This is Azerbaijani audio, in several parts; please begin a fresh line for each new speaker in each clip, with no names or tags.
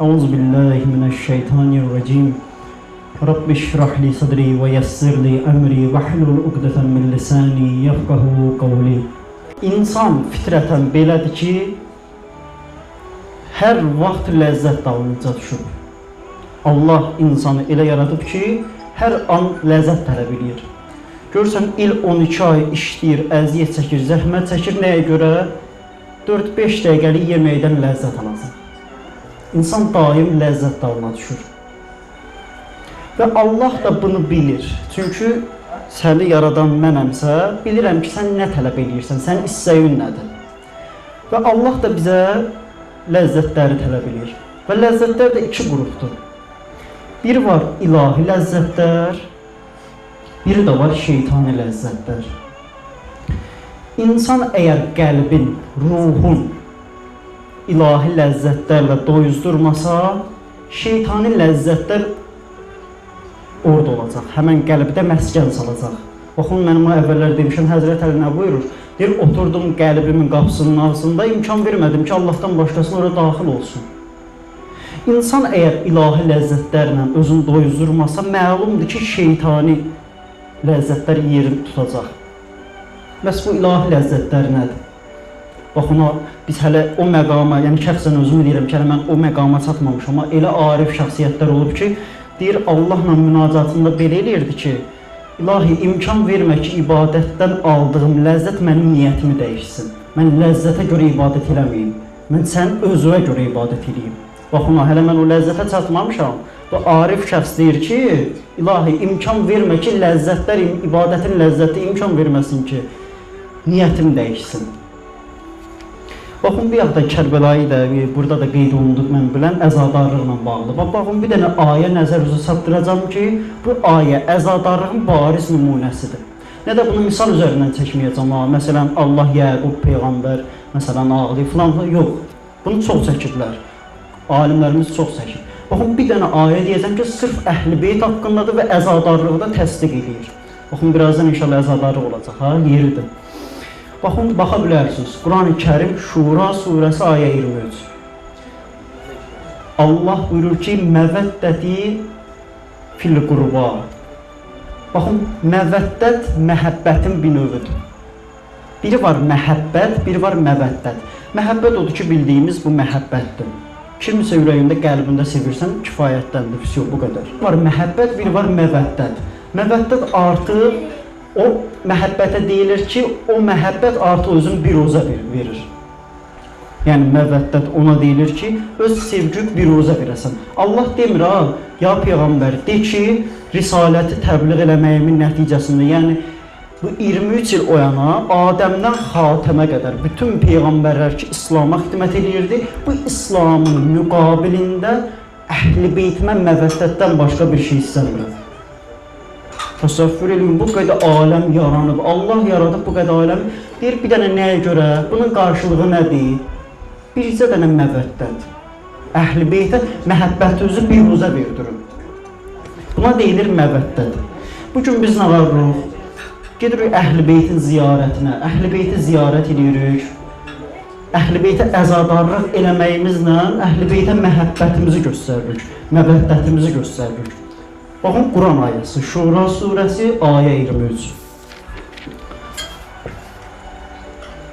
Euzubillahimineşşeytanirracim. Rabbi şrah li sadri ve yessir li emri ve hlul uqdeten min lisani yefqahu qawli. İnsan fitrətən belədir ki, hər vaxt ləzzət dalınca düşür. Allah insanı elə yaradıb ki, hər an ləzzət tələb edir. Görürsən, il 12 ay işləyir, əziyyət çəkir, zəhmət çəkir. Nəyə görə? 4-5 dəqiqəlik yeməkdən ləzzət alacaq. İnsan daim ləzzət dalına düşür. Və Allah da bunu bilir. Çünki səni yaradan mənəmsə, bilirəm ki, sən nə tələb edirsən, sənin istəyin nədir? Və Allah da bizə ləzzətləri tələb edir. Və ləzzətlər də iki qrupdur. Biri var ilahi ləzzətlər, biri də var şeytani ləzzətlər. İnsan əgər qəlbin, ruhun ilahi ləzzətlərlə doyuzdurmasa, şeytani ləzzətlər orada olacaq, həmən qəlbdə məskən salacaq. Baxın, mənim o əvvəllər demişəm, Həzrət Əli nə buyurur? Deyir, oturdum qəlbimin qapısının ağzında, imkan vermədim ki, Allahdan başqasına oraya daxil olsun. İnsan əgər ilahi ləzzətlərlə özünü doyuzdurmasa, məlumdur ki, şeytani ləzzətlər yerini tutacaq. Bəs bu ilahi ləzzətlər nədir? Baxın, biz hələ o məqama, yəni şəxsən özümü deyirəm ki, mən o məqama çatmamışam, amma elə arif şəxsiyyətlər olub ki, deyir, Allahla münacatında belə eləyirdi ki, İlahi, imkan vermə ki, ibadətdən aldığım ləzzət mənim niyyətimi dəyişsin. Mən ləzzətə görə ibadət eləməyim. Mən sən özünə görə ibadət eləyim. Baxın, hələ mən o ləzzətə çatmamışam. Bu arif şəxs deyir ki, İlahi, imkan vermə ki, ləzzətlər, ibadətin ləzzəti imkan verməsin ki, niyyətim dəyişsin. Baxın, bir yaxda Kərbəlayı da, burada da qeyd olunduq mən bilən əzadarlıqla bağlı. Baxın, bir dənə ayə nəzər üzə çatdıracağım ki, bu ayə əzadarlığın bariz nümunəsidir. Nə də bunu misal üzərindən çəkməyəcəm. Məsələn, Allah, Yəqub, Peyğəmbər, məsələn, ağlayıb filan, yox. Bunu çox çəkiblər. Alimlərimiz çox çəkib. Baxın, bir dənə ayə deyəcəm ki, sırf Əhl-i Beyt haqqındadır və əzadarlığı da təsdiq edir. Baxın, birazdan inşallah əzadarlıq olacaq, yeridir. Baxın, baxa bilərsiniz. Quran-ı Kərim Şura surəsi ayə 23. Allah buyurur ki, məvəddəti fil-qurba. Baxın, məvəddət məhəbbətin bir növüdür. Biri var məhəbbət, biri var məvəddət. Məhəbbət odur ki, bildiyimiz bu məhəbbətdir. Kimsə ürəyində, qəlbində sevirsən, kifayətdəndir, bu qədər. Bir var məhəbbət, biri var məvəddət. Məvəddət artıq o məhəbbətə deyilir ki, o məhəbbət artıq özünü biruzə verir. Yəni, məvəddət ona deyilir ki, öz sevgi biruzə verəsən. Allah demir, ya Peyğəmbər, de ki, risaləti təbliğ eləməyimin nəticəsində, yəni, bu 23 il o yana, Adəmdən Xatəmə qədər bütün Peyğəmbərlər ki, İslama xidmət edirdi, bu İslamın müqabilində Əhl-i Beytimə məvəddətdən başqa bir şey istəmirəm. Təsəvvür edin, bu qədər aləm yaranıb, Allah yaradıb bu qədər aləmi. Deyir, bir dənə nəyə görə, bunun qarşılığı nədir? Bircə dənə məvəddət. Əhl-i Beytə məhəbbətinizi biruzə verdirin. Buna deyilir məvəddət. Bugün biz nə varırıq? Gedirik Əhl-i Beytin ziyarətinə, Əhl-i Beyti ziyarət edirik. Əhl-i Beytə əzadarlıq eləməyimizlə Əhl-i Beytə məhəbbətimizi göstəririk, məvəddətimizi göstəririk. Baxın, Quran ayəsi, Şura surəsi, ayə 23.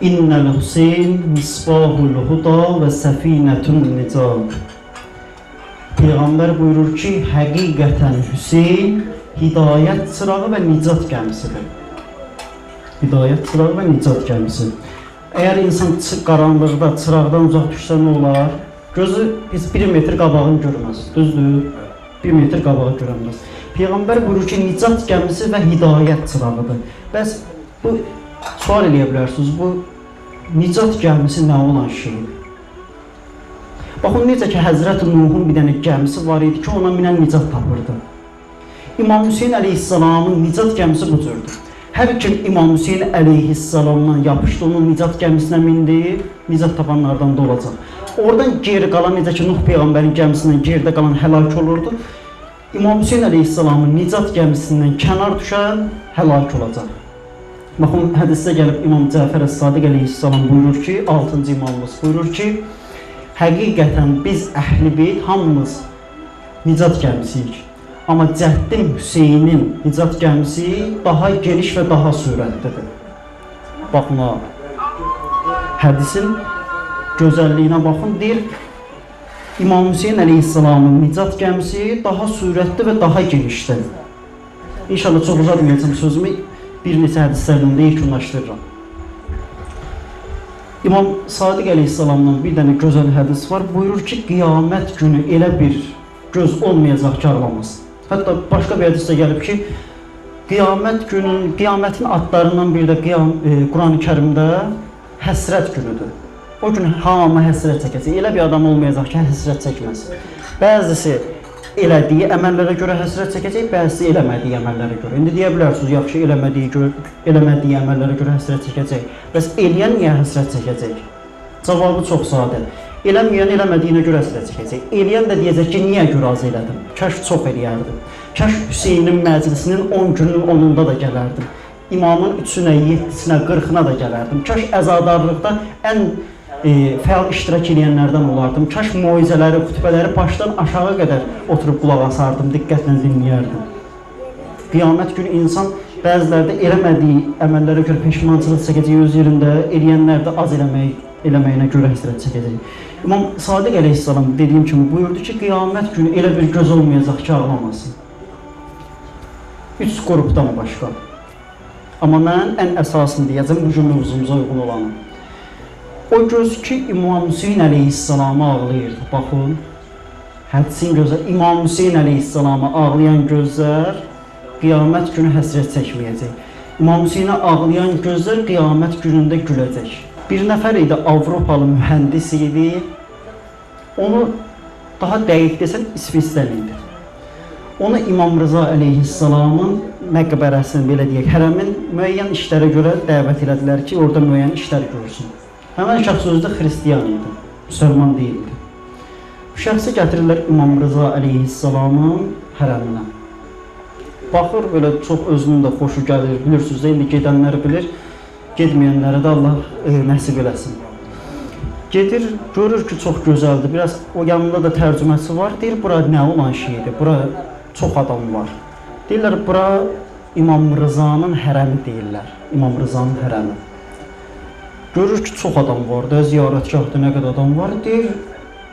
İnnəl Hüseyn misbahul huda və səfinətun nicad. Peyğəmbər buyurur ki, həqiqətən Hüseyn hidayət çırağı və nicat gəmisidir. Hidayət çırağı və nicat gəmisi. Əgər insan qaranlıqda, çıraqdan uzaq düşsə nə olar? Gözü 1 metr qabağını görməz, düzdür? 1 metr qabağı görənməz. Peyğəmbər buyurur ki, nicat gəmisi və hidayət çırağıdır. Bəs bu, sual eləyə bilərsiniz, bu nicat gəmisi nə olan şeydir? Baxın, necə ki, Həzrət Nuhun bir dənə gəmisi var idi ki, ona minən nicat tapırdı. İmam Hüseyin əleyhissalamın nicat gəmisi bu cürdür. Hər kim İmam Hüseyin əleyhissalamdan yapışdı, onun nicat gəmisinə mindi, nicat tapanlardan da olacaq. Oradan geri qalan, necə ki, Nuh Peyğəmbərin gəmisindən geridə qalan həlak olurdu. İmam Hüseyin əleyhissalamın nicat gəmisindən kənar düşən həlak olacaq. Baxın, hədisdə gəlib İmam Cəfər Əs-Sadiq əleyhissalam buyurur ki, 6-cı imamımız buyurur ki, Həqiqətən biz Əhl-i Beyt hamımız nicat gəmisiyik. Amma Cəddin Hüseynin nicat gəmisi daha geniş və daha sürətlidir. Baxın, hədisin gözəlliyinə baxın, deyir, İmam Hüseyin əleyhissalamın nicat gəmisi daha sürətli və daha genişdir. İnşallah çox uzatmayacağım sözümü, bir neçə hədislərdən də yekunlaşdırıram. İmam Sadiq əleyhissalamdan bir dənə gözəl hədis var. Buyurur ki, qiyamət günü elə bir göz olmayacaq ki, ağlamaz. Hətta başqa bir hədisdə gəlib ki, qiyamətin adlarından biri də Quran-ı Kərimdə həsrət günüdür. O gün hamı həsrət çəkəcək. Elə bir adam olmayacaq ki, həsrət çəkməz. Bəzisi elədiyi əməllərə görə həsrət çəkəcək, bəzisi eləmədiyi əməllərə görə. İndi deyə bilərsiniz, yaxşı eləmədiyi əməllərə görə həsrət çəkəcək. Bəs eləyən niyə həsrət çəkəcək? Cavabı çox sadə. Eləməyən eləmədiyinə görə həsrət çəkəcək. Eləyən də deyəcək ki, niyə görə az elədim? Kəş çox eləyərdim. Kəş Hüseynin məclisinin 10 günün 10-unda da gələrdim. İmamın 3-ünə, 7-sinə, 40-ına da gələrdim. Kəş əzadarlıqda ən fəal iştirak edənlərdən olardım. Kaş moizələri, xütbələri başdan aşağı qədər oturub qulaq asardım, diqqətlə dinləyərdim. Qiyamət günü insan bəzilərdə eləmədiyi əməllərə görə peşmançılıq çəkəcək öz yerində, eləyənlər də az eləməyinə görə həsrət çəkəcək. İmam Sadiq əleyhissalam dediyim kimi buyurdu ki, qiyamət günü elə bir göz olmayacaq ki, ağlamasın. 3 qrupdan başqa. Amma mən ən əsasını deyəcəm, bu gün mövzumuza uyğun olanı. O göz ki, İmam Hüseyin əleyhissalama ağlayırdı. Baxın, hədisin gözəl. İmam Hüseyin əleyhissalama ağlayan gözlər qiyamət günü həsrət çəkməyəcək. İmam Hüseyinə ağlayan gözlər qiyamət günündə güləcək. Bir nəfər idi, Avropalı mühəndis idi. Onu daha dəqiq desəm, İsveçdən idi. Onu İmam Rıza əleyhissalamın məqbərəsini, belə deyək, hərəmin müəyyən işlərə görə dəvət elədilər ki, orada müəyyən işlər görsün. Həmən şəxs özü də xristiyan idi, müsəlman deyildi. Bu şəxsi gətirirlər İmam Rıza əleyhissalamın hərəminə. Baxır, belə çox özünün də xoşu gəlir, bilirsiniz də, indi gedənləri bilir, gedməyənlərə də Allah nəsib eləsin. Gedir, görür ki, çox gözəldir, biraz o yanında da tərcüməsi var, deyir, bura nə olan şeydir, bura çox adam var. Deyirlər, bura İmam Rızanın hərəmi deyirlər, İmam Rızanın hərəmi. Görür ki, çox adam var da, ziyarətgahda nə qədər adam var, deyir,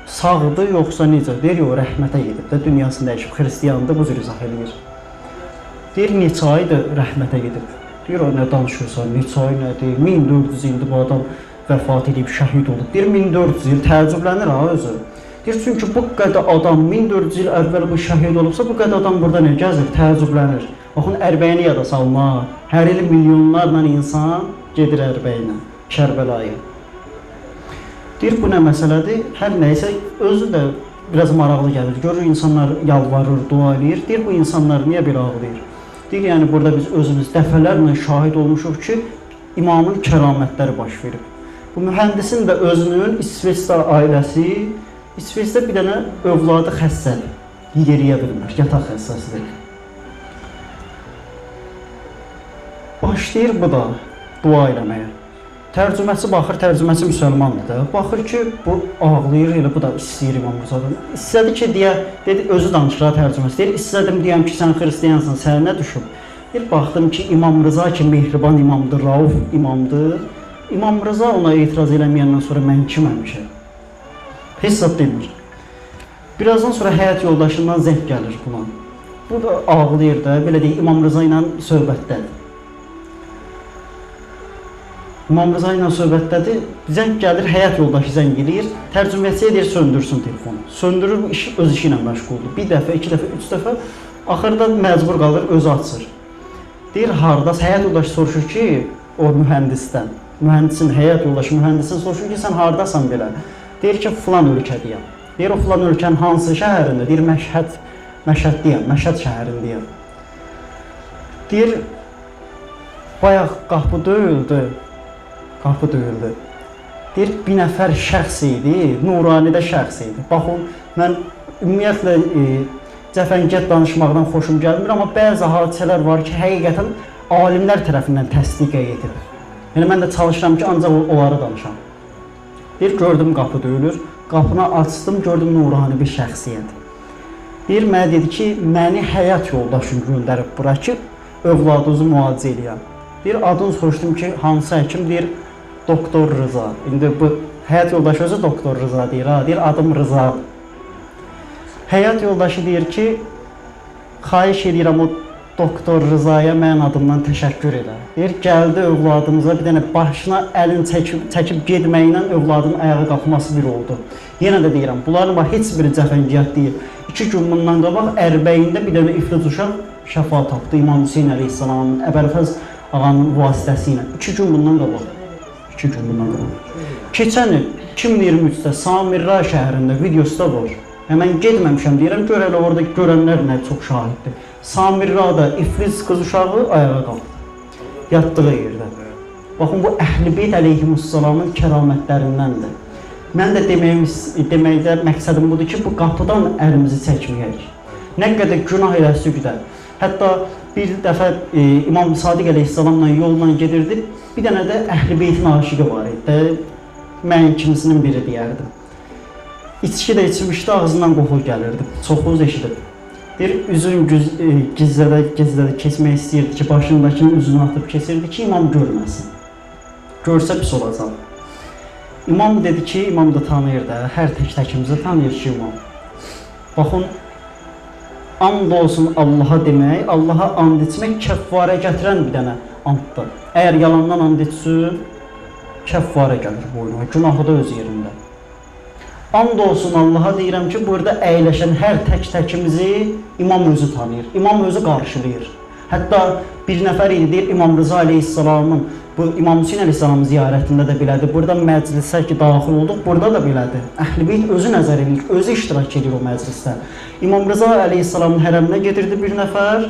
sağdır yoxsa necə? Deyir, yox, rəhmətə gedib də, dünyasını dəyişib, xristiyandır, bu cür izah edir. Deyir, neçə aydır rəhmətə gedib? Deyir, o nə danışırsan, neçə ay nədir? 1400 ildir bu adam vəfat edib, şəhid olub. Deyir, 1400 il təəccüblənir ha özü. Deyir, çünki bu qədər adam 1400 il əvvəl bu şəhid olubsa, bu qədər adam burada nə gəzir, təəccüblənir. Baxın, Ərbəyini yada salma, hər il milyonlarla insan gedir Ərbəyinə. Kərbəlayı. Deyir, bu nə məsələdir? Hər nəysə, özü də biraz maraqlı gəlir. Görür, insanlar yalvarır, dua edir. Deyir, bu insanlar niyə belə ağlayır? Deyir, yəni burada biz özümüz dəfələrlə şahid olmuşuq ki, imamın kəramətləri baş verib. Bu mühəndisin də özünün İsveçdə ailəsi, İsveçdə bir dənə övladı xəstədir. Yeriyə bilmir, yataq xəstəsidir. Başlayır bu da dua eləməyə. Tərcüməsi baxır, tərcüməsi müsəlmandır da. Baxır ki, bu ağlayır, elə bu da istəyir İmam Rızadan. İstədi ki, dedi, özü danışır tərcüməsi. Deyir, istədim deyəm ki, sən xristiyansın, sənə nə düşüb? Deyir, baxdım ki, İmam Rıza ki, mehriban imamdır, rauf imamdır. İmam Rıza ona etiraz eləməyəndən sonra mən kiməm ki? Hesab demir. Birazdan sonra həyat yoldaşından zəng gəlir buna. Bu da ağlayır da, belə deyək, İmam Rıza ilə söhbətdədir. İmam Rıza ilə söhbətdədir, zəng gəlir, həyat yoldaşı zəng edir, tərcüməçiyə deyir, söndürsün telefonu. Söndürür, öz işi ilə məşğuldur. Bir dəfə, 2 dəfə, 3 dəfə, axırda məcbur qalır, özü açır. Deyir, hardas, həyat yoldaşı soruşur ki, o mühəndisdən, mühəndisin, həyat yoldaşı mühəndisin soruşur ki, sən hardasan belə? Deyir ki, filan ölkədəyəm. Deyir, o filan ölkənin hansı şəhərində? Deyir, Məşhəddəyəm, Məşhəd şəhərindəyəm. Deyir, bayaq qapı döyüldü. Qapı döyüldü. Deyir, bir nəfər şəxs idi, nuranidə şəxs idi. Baxın, mən ümumiyyətlə cəfəngiyat danışmaqdan xoşum gəlmir, amma bəzi hadisələr var ki, həqiqətən alimlər tərəfindən təsdiq edilir. Yəni, mən də çalışıram ki, ancaq onları danışam. Deyir, gördüm qapı döyülür, Qapını açdım, gördüm nurani bir şəxsiyyət. Bir mənə dedi ki, məni həyat yoldaşım göndərib bura ki, övladınızı müalicə eləyəm. Bir adını soruşdum ki, hansı həkim? Deyir, Doktor Rıza. İndi bu həyat yoldaşı özü Doktor Rıza deyir, ha, deyir adım Rıza. Həyat yoldaşı deyir ki, xahiş edirəm o Doktor Rızaya mənim adımdan təşəkkür edə. Deyir, gəldi övladımıza bir dənə başına əlini çəkib getməklə övladın ayağa qalxması bir oldu. Yenə də deyirəm, bunların heç biri cəfəngiyat deyil. 2 gün bundan qabaq Ərbəyində bir dənə iflic uşaq şəfa tapdı İmam Hüseyin əleyhissalamın, Əbəlfəz ağanın vasitəsilə. 2 gün bundan qabaq. 2 gün bundan qabaq. Keçən il 2023-də Samirra şəhərində videosu da var. Mən getməmişəm deyirəm, görələ orada görənlər nə çox şahiddir. Samirrada iflic qız uşağı ayağa qalxdı. Yatdığı yerdə. Baxın, bu Əhl-i Beyt əleyhimussalamın kəramətlərindəndir. Mən də deməkdə məqsədim budur ki, bu qapıdan əlimizi çəkməyək. Nə qədər günah eləsək də. Hətta bir dəfə İmam Sadiq əleyhissalamla yolla gedirdi, bir dənə də Əhl-i Beytin aşıqı var idi. Mən ikincisinin biri deyərdim. İçki də içmişdi, ağzından qoxu gəlirdi. Çoxunuz eşidib. Bir üzün gizlədə keçmək istəyirdi ki, başındakının üzünü atıb keçirdi ki, imam görməsin. Görsə pis olacaq. İmam dedi ki, imam da tanıyır da, hər tək-təkimizi tanıyır ki, imam. Baxın, and olsun Allaha demək, Allaha and içmək kəffarə gətirən bir dənə anddır. Əgər yalandan and etsin, kəffarə gəlir boynuna, günahı da öz yerində. And olsun Allaha deyirəm ki, burada əyləşən hər tək-təkimizi imam özü tanıyır, imam özü qarşılayır. Hətta bir nəfər idi, deyir, İmam Rıza əleyhissalamın, bu İmam Hüseyin əleyhissalamın ziyarətində də belədir. Burada məclisə ki, daxil olduq, burada da belədir. Əhl-i Beyt özü nəzər edir, özü iştirak edir o məclisdə. İmam Rıza əleyhissalamın hərəminə gedirdi bir nəfər.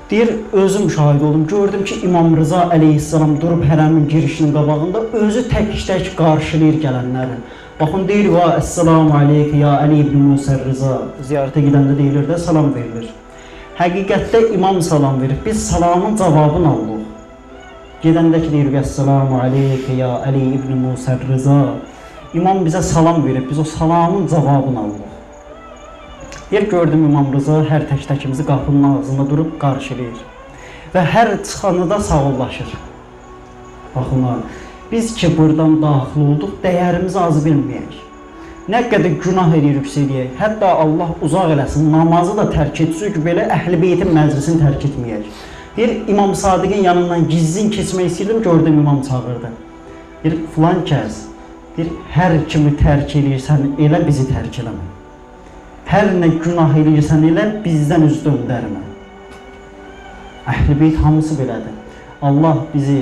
Deyir, özüm şahid oldum, gördüm ki, İmam Rıza əleyhissalam durub hərəmin girişinin qabağında özü tək-tək qarşılayır gələnləri. Baxın, deyir, va, əssalamu aleyke ya Əli ibn Musa Rıza. Ziyarətə gedəndə deyilir də, salam verilir. Həqiqətdə imam salam verir, biz salamın cavabını alırıq. Gedəndəki deyir, əssalamu aleyke ya Əli ibn Musa Rıza. İmam bizə salam verir, biz o salamın cavabını alırıq. Yer gördüm İmam Rıza hər tək-təkimizi qapının ağzında durub qarşılayır. Və hər çıxanı da sağollaşır. Baxın, biz ki buradan daxil olduq, dəyərimizi az bilməyək. Nə qədər günah ediriksə eləyək, hətta Allah uzaq eləsin, namazı da tərk etsək, belə Əhl-i Beytin məclisini tərk etməyək. Deyir, İmam Sadiqin yanından gizlin keçmək istəyirdim, gördüm İmam çağırdı. Deyir, filan kəs, deyir, hər kimi tərk edirsən, elə bizi tərk eləmə. Hər nə günah eləyirsən elə, bizdən üz döndərmə. Əhl-i Beyt hamısı belədir. Allah bizi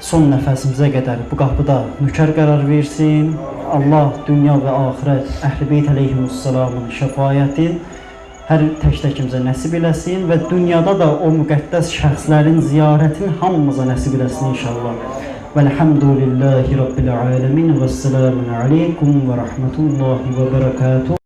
son nəfəsimizə qədər bu qapıda nökər qərar versin. Allah dünya və axirət Əhl-i Beyt əleyhimussalamın şəfayəti hər tək-təkimizə nəsib eləsin və dünyada da o müqəddəs şəxslərin ziyarətini hamımıza nəsib eləsin inşallah. Vəlhamdülillahi Rabbil aləmin və səlamun aleykum və rəhmətullahi və bərəkatuhu.